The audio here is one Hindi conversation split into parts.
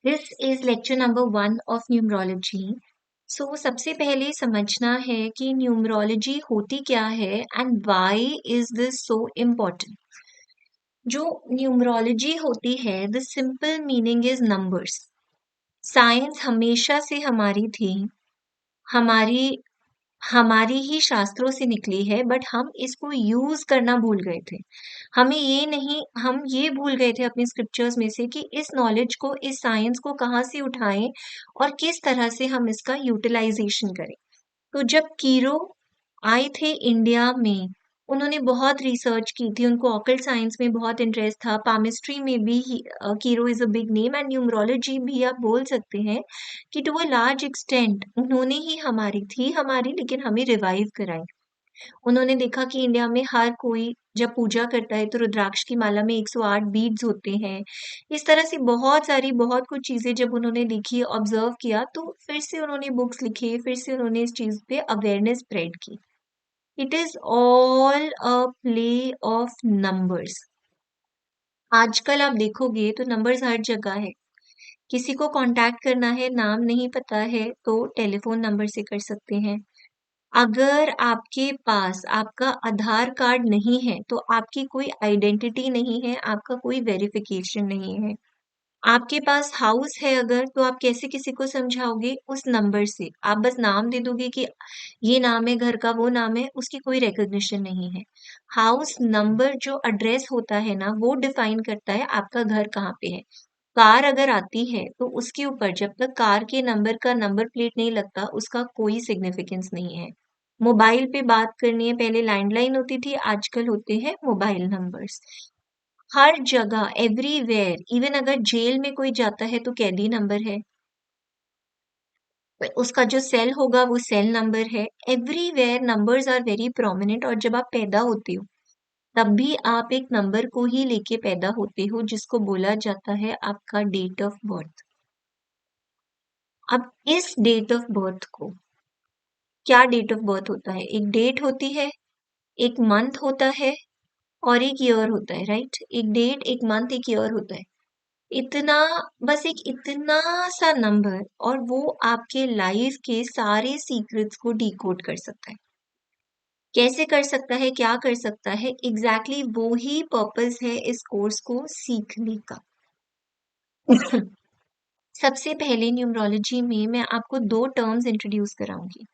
This is lecture number 1 of numerology. So सबसे पहले समझना है कि न्यूमरोलॉजी होती क्या है and why is this so important. जो न्यूमरोलॉजी होती है, the simple meaning is numbers. Science हमेशा से हमारी थी, हमारी हमारी ही शास्त्रों से निकली है, बट हम इसको यूज करना भूल गए थे। हम ये भूल गए थे अपने स्क्रिप्चर्स में से कि इस नॉलेज को, इस साइंस को कहाँ से उठाएं और किस तरह से हम इसका यूटिलाइजेशन करें। तो जब कीरो आए थे इंडिया में, उन्होंने बहुत रिसर्च की थी, उनको ऑकल्ट साइंस में बहुत इंटरेस्ट था, पामिस्ट्री में भी Cheiro is a big name, and numerology भी आप बोल सकते हैं कि टू अ लार्ज एक्सटेंट उन्होंने ही हमारी लेकिन हमें रिवाइव कराई। उन्होंने देखा कि इंडिया में हर कोई जब पूजा करता है तो रुद्राक्ष की माला में 108 बीड्स होते हैं। इस तरह से बहुत कुछ चीजें जब उन्होंने देखी, ऑब्जर्व किया, तो फिर से उन्होंने बुक्स लिखे, फिर से उन्होंने इस चीज पे अवेयरनेस स्प्रेड की। It is all a play of numbers. आजकल आप देखोगे तो नंबर्स हर जगह है। किसी को कांटेक्ट करना है, नाम नहीं पता है, तो टेलीफोन नंबर से कर सकते हैं। अगर आपके पास आपका आधार कार्ड नहीं है तो आपकी कोई आइडेंटिटी नहीं है, आपका कोई वेरिफिकेशन नहीं है। आपके पास हाउस है अगर, तो आप कैसे किसी को समझाओगे? उस नंबर से। आप बस नाम दे दोगे कि ये नाम है घर का, वो नाम है, उसकी कोई रिकॉग्निशन नहीं है। हाउस नंबर जो एड्रेस होता है ना, वो डिफाइन करता है आपका घर कहाँ पे है। कार अगर आती है तो उसके ऊपर जब तक कार के नंबर का नंबर प्लेट नहीं लगता, उसका कोई सिग्निफिकेंस नहीं है। मोबाइल पे बात करनी है, पहले लैंडलाइन होती थी, आजकल होते हैं मोबाइल नंबर्स। हर जगह, एवरीवेयर, इवन अगर जेल में कोई जाता है तो कैदी नंबर है, उसका जो सेल होगा वो सेल नंबर है। Everywhere numbers are very prominent. और जब आप पैदा होते हो तब भी आप एक नंबर को ही लेके पैदा होते हो, जिसको बोला जाता है आपका डेट ऑफ बर्थ। अब इस डेट ऑफ बर्थ को, क्या डेट ऑफ बर्थ होता है? एक डेट होती है, एक मंथ होता है और एक ईयर होता है, राइट? एक डेट, एक मंथ, एक ईयर होता है। इतना, बस एक इतना सा नंबर, और वो आपके लाइफ के सारे सीक्रेट्स को डिकोड कर सकता है। कैसे कर सकता है, क्या कर सकता है? एग्जैक्टली वो ही पर्पस है इस कोर्स को सीखने का। सबसे पहले न्यूमरोलॉजी में मैं आपको दो टर्म्स इंट्रोड्यूस कराऊंगी,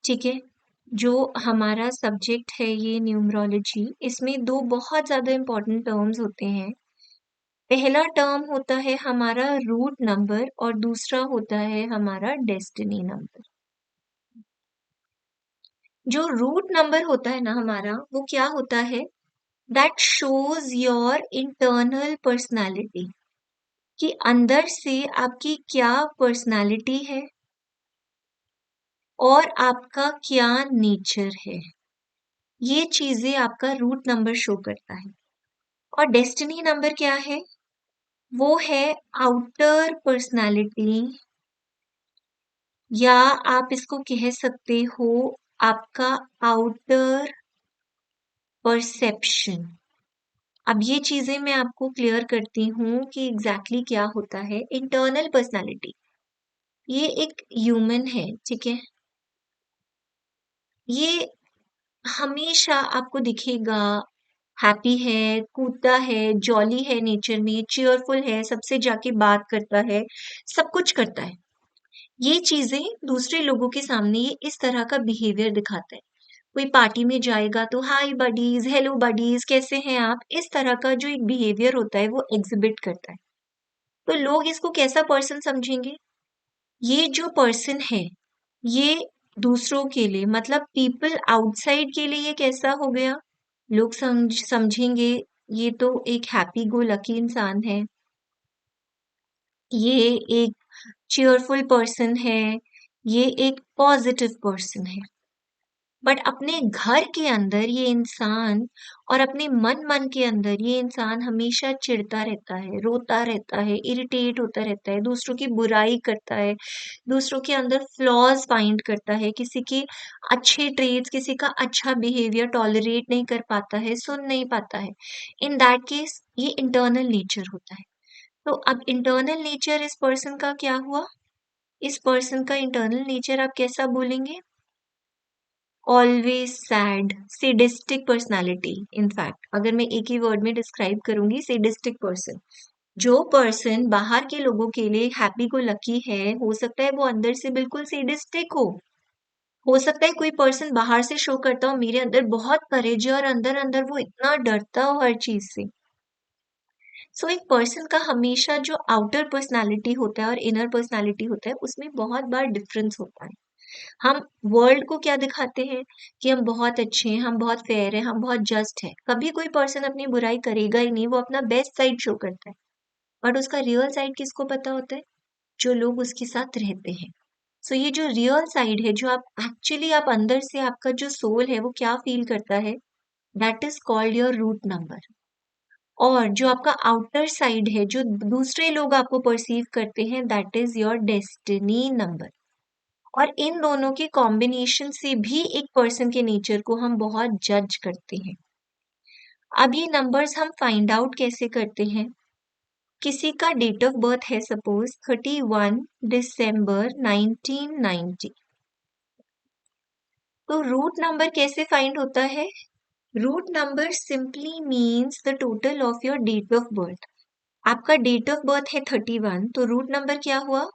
ठीक है? जो हमारा सब्जेक्ट है ये न्यूमरोलॉजी, इसमें दो बहुत ज्यादा इंपॉर्टेंट टर्म्स होते हैं। पहला टर्म होता है हमारा रूट नंबर और दूसरा होता है हमारा डेस्टिनी नंबर। जो रूट नंबर होता है ना हमारा, वो क्या होता है? That shows your internal personality, कि अंदर से आपकी क्या पर्सनालिटी है और आपका क्या नेचर है। ये चीजें आपका रूट नंबर शो करता है। और डेस्टिनी नंबर क्या है? वो है आउटर पर्सनालिटी, या आप इसको कह सकते हो आपका आउटर परसेप्शन। अब ये चीजें मैं आपको क्लियर करती हूँ कि एग्जैक्टली क्या होता है। इंटरनल पर्सनालिटी, ये एक ह्यूमन है, ठीक है? ये हमेशा आपको दिखेगा हैप्पी है, कूदता है, जॉली है, नेचर में चीयरफुल है, सबसे जाके बात करता है, सब कुछ करता है। ये चीजें दूसरे लोगों के सामने ये इस तरह का बिहेवियर दिखाता है। कोई पार्टी में जाएगा तो हाय बडीज, हेलो बडीज, कैसे हैं आप, इस तरह का जो एक बिहेवियर होता है वो एग्जिबिट करता है। तो लोग इसको कैसा पर्सन समझेंगे? ये जो पर्सन है, ये दूसरों के लिए, मतलब पीपल आउटसाइड के लिए ये कैसा हो गया? लोग समझेंगे ये तो एक हैप्पी गो लकी इंसान है, ये एक चीयरफुल पर्सन है, ये एक पॉजिटिव पर्सन है। बट अपने घर के अंदर ये इंसान, और अपने मन मन के अंदर ये इंसान हमेशा चिढ़ता रहता है, रोता रहता है, इरिटेट होता रहता है, दूसरों की बुराई करता है, दूसरों के अंदर फ्लॉज फाइंड करता है, किसी के अच्छे ट्रेड्स, किसी का अच्छा बिहेवियर टॉलरेट नहीं कर पाता है, सुन नहीं पाता है। इन दैट केस ये इंटरनल नेचर होता है। तो अब इंटरनल नेचर इस पर्सन का क्या हुआ? इस पर्सन का इंटरनल नेचर आप कैसा बोलेंगे? Always sad, sadistic personality. In fact अगर मैं एक ही वर्ड में डिस्क्राइब करूंगी, सेडिस्टिक पर्सन। जो पर्सन बाहर के लोगों के लिए हैप्पी गो लकी है, हो सकता है वो अंदर से बिल्कुल सेडिस्टिक हो सकता है कोई पर्सन बाहर से शो करता हो मेरे अंदर बहुत करेज है और अंदर अंदर वो इतना डरता हो हर चीज से। सो एक पर्सन का हमेशा जो आउटर पर्सनालिटी होता है और इनर पर्सनालिटी होता है उसमें बहुत बार डिफरेंस होता है। हम वर्ल्ड को क्या दिखाते हैं कि हम बहुत अच्छे हैं, हम बहुत फेयर हैं, हम बहुत जस्ट हैं। कभी कोई पर्सन अपनी बुराई करेगा ही नहीं, वो अपना बेस्ट साइड शो करता है। बट उसका रियल साइड किसको पता होता है? जो लोग उसके साथ रहते हैं। सो ये जो रियल साइड है, जो आप एक्चुअली आप अंदर से आपका जो सोल है वो क्या फील करता है, that is called your root number. और जो आपका आउटर साइड है, जो दूसरे लोग आपको परसीव करते हैं, that is your destiny number. और इन दोनों के कॉम्बिनेशन से भी एक पर्सन के नेचर को हम बहुत जज करते हैं। अब ये नंबर्स हम फाइंड आउट कैसे करते हैं? किसी का डेट ऑफ बर्थ है सपोज 31 दिसंबर 1990, तो रूट नंबर कैसे फाइंड होता है? Root number simply means the total of your date of birth. आपका डेट ऑफ बर्थ है 31, तो रूट नंबर क्या हुआ?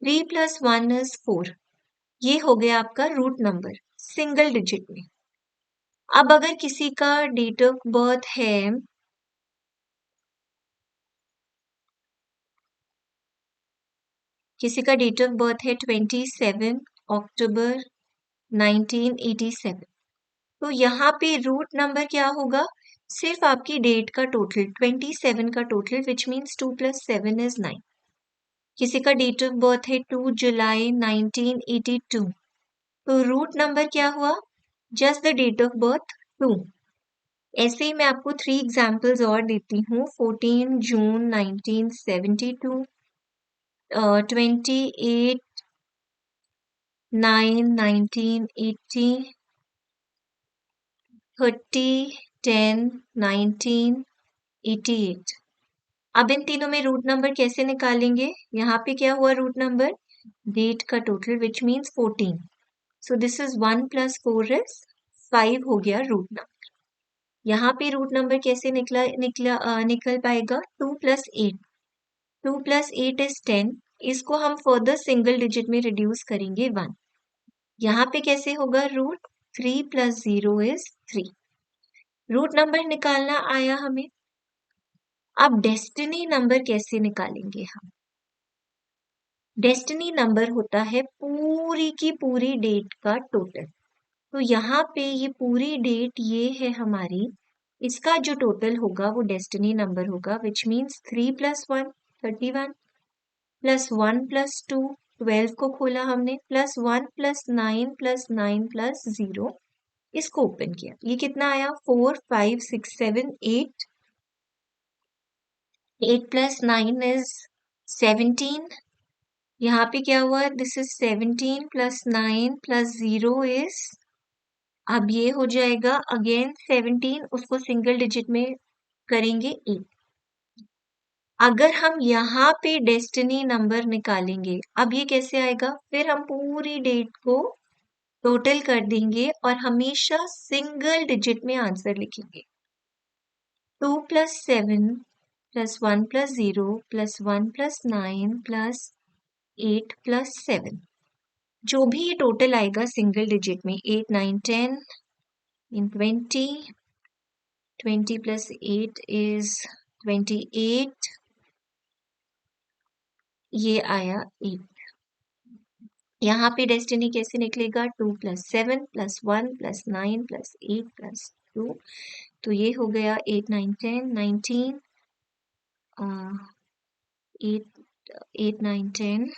3 + 1 = 4। ये हो गया आपका रूट नंबर सिंगल डिजिट में। अब अगर किसी का डेट ऑफ बर्थ है किसी का डेट ऑफ बर्थ है 27 अक्टूबर 1987, तो यहाँ पे रूट नंबर क्या होगा? सिर्फ आपकी डेट का टोटल 27 का टोटल, विच मीन्स 2 + 7 = 9। किसी का डेट ऑफ बर्थ है 2 जुलाई 1982, तो रूट नंबर क्या हुआ? Just the date of birth 2। ऐसे ही मैं आपको 3 एग्जाम्पल्स और देती हूँ। 14 जून 1972, 28/9/1980, 30/10/1988। अब इन तीनों में रूट नंबर कैसे निकालेंगे? यहाँ पे क्या हुआ रूट नंबर? डेट का total which means 14। So this is 1 + 4 = 5 हो गया रूट नंबर। यहाँ पे रूट नंबर कैसे निकल पाएगा? 2 + 8। 2 + 8 = 10। इसको हम फर्दर सिंगल डिजिट में रिड्यूस करेंगे 1। यहाँ पे कैसे होगा रूट? 3 + 0 = 3। रूट नंबर निकालना आया हमें। अब डेस्टिनी नंबर कैसे निकालेंगे हम? डेस्टिनी नंबर होता है पूरी की पूरी डेट का टोटल। तो यहाँ पे ये पूरी डेट ये है हमारी, इसका जो टोटल होगा वो डेस्टिनी नंबर होगा, विच मीन्स 3 + 1 31, +1 + 2 12 को खोला हमने, +1 + 9 + 9 + 0 इसको ओपन किया, ये कितना आया? 4 5 6 7 8। 8 + 9 = 17। यहाँ पे क्या हुआ? दिस इज 17 + 9 + 0 इज, अब ये हो जाएगा अगेन 17, उसको सिंगल डिजिट में करेंगे 8। अगर हम यहाँ पे डेस्टिनी नंबर निकालेंगे, अब ये कैसे आएगा? फिर हम पूरी डेट को टोटल कर देंगे और हमेशा सिंगल डिजिट में आंसर लिखेंगे। 2 + 7 + 1 + 0 + 1 + 9 + 8 + 7, जो भी ये टोटल आएगा सिंगल डिजिट में 8 9 10 in 20, 20 + 8 is 28, ये आया 8। यहाँ पे डेस्टिनी कैसे निकलेगा? 2 + 7 + 1 + 9 + 8 + 2, तो ये हो गया 8 9 10 19, 8 9 10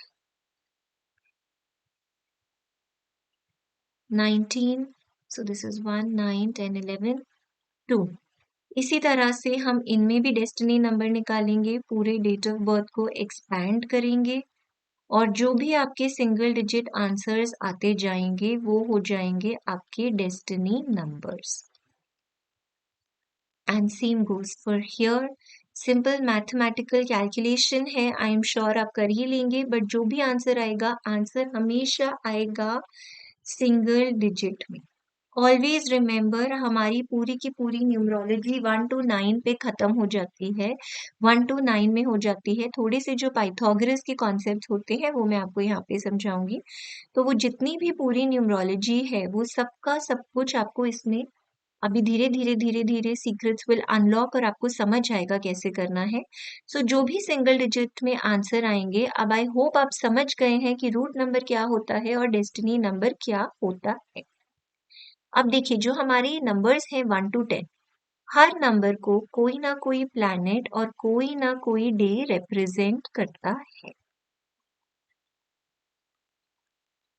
19, so this is 1 9 10 11 2। इसी तरह से हम इनमें भी डेस्टिनी नंबर निकालेंगे, पूरे डेट ऑफ बर्थ को एक्सपैंड करेंगे और जो भी आपके सिंगल डिजिट आंसर्स आते जाएंगे वो हो जाएंगे आपके destiny numbers. And same goes for here, simple mathematical calculation है, आई एम श्योर आप कर ही लेंगे, बट जो भी आंसर आएगा, आंसर हमेशा आएगा सिंगल डिजिट में। ऑलवेज रिमेंबर, हमारी पूरी की पूरी न्यूमरोलॉजी 1 to 9 पे खत्म हो जाती है, 1 to 9 में हो जाती है। थोड़े से जो पाइथागोरस के कॉन्सेप्ट होते हैं वो मैं आपको यहाँ पे समझाऊंगी। तो वो जितनी भी पूरी न्यूमरोलॉजी है वो सबका सब कुछ आपको इसमें अभी धीरे धीरे सीक्रेट्स विल अनलॉक और आपको समझ आएगा कैसे करना है। सो जो भी सिंगल डिजिट में आंसर आएंगे, अब आई होप आप समझ गए हैं कि रूट नंबर क्या होता है और डेस्टिनी नंबर क्या होता है। अब देखिए, जो हमारे नंबर्स हैं 1 to 10, हर नंबर को कोई ना कोई प्लैनेट और कोई ना कोई डे रिप्रेजेंट करता है।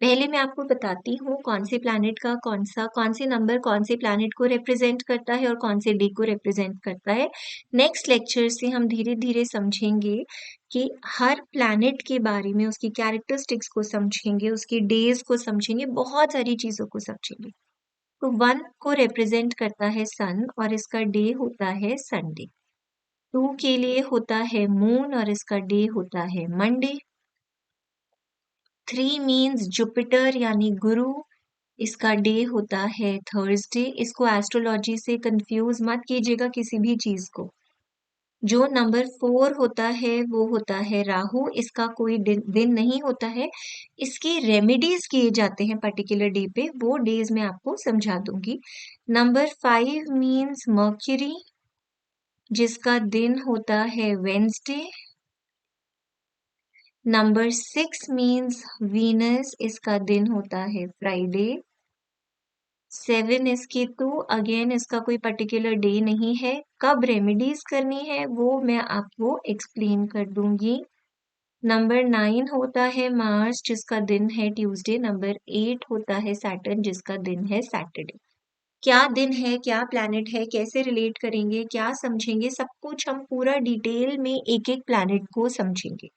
पहले मैं आपको बताती हूँ कौन से प्लैनेट का कौन से नंबर कौन से प्लैनेट को रिप्रेजेंट करता है और कौन से डे को रिप्रेजेंट करता है। नेक्स्ट लेक्चर से हम धीरे धीरे समझेंगे कि हर प्लैनेट के बारे में, उसकी कैरेक्टरिस्टिक्स को समझेंगे, उसकी डेज को समझेंगे, बहुत सारी चीजों को समझेंगे। तो 1 को रिप्रेजेंट करता है सन और इसका डे होता है संडे। 2 के लिए होता है मून और इसका डे होता है मंडे। 3 मीन्स जुपिटर यानी गुरु, इसका डे होता है थर्सडे। इसको एस्ट्रोलॉजी से कंफ्यूज मत कीजिएगा किसी भी चीज को। जो नंबर 4 होता है वो होता है राहु, इसका कोई दिन नहीं होता है, इसकी रेमेडीज किए जाते हैं पर्टिकुलर डे पे, वो डेज मैं आपको समझा दूंगी। नंबर 5 मीन्स मर्क्यूरी, जिसका दिन होता है वेंसडे। नंबर 6 मीन्स वीनस, इसका दिन होता है फ्राइडे। 7 इज केतु, अगेन इसका कोई पर्टिकुलर डे नहीं है, कब रेमेडीज करनी है वो मैं आपको एक्सप्लेन कर दूंगी। नंबर 9 होता है मार्स, जिसका दिन है ट्यूसडे। नंबर 8 होता है सैटर्न, जिसका दिन है सैटरडे। क्या दिन है, क्या प्लैनेट है, कैसे रिलेट करेंगे, क्या समझेंगे, सब कुछ हम पूरा डिटेल में एक एक प्लैनेट को समझेंगे।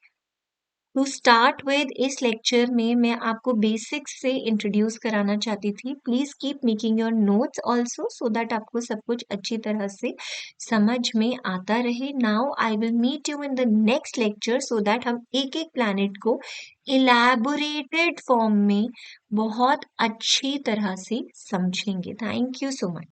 टू स्टार्ट विद, इस लेक्चर में मैं आपको बेसिक्स से इंट्रोड्यूस कराना चाहती थी। Please keep making your notes also so that आपको सब कुछ अच्छी तरह से समझ में आता रहे। Now I will meet you in the next lecture so that हम एक एक प्लैनेट को इलैबोरेटेड फॉर्म में बहुत अच्छी तरह से समझेंगे। Thank you so much.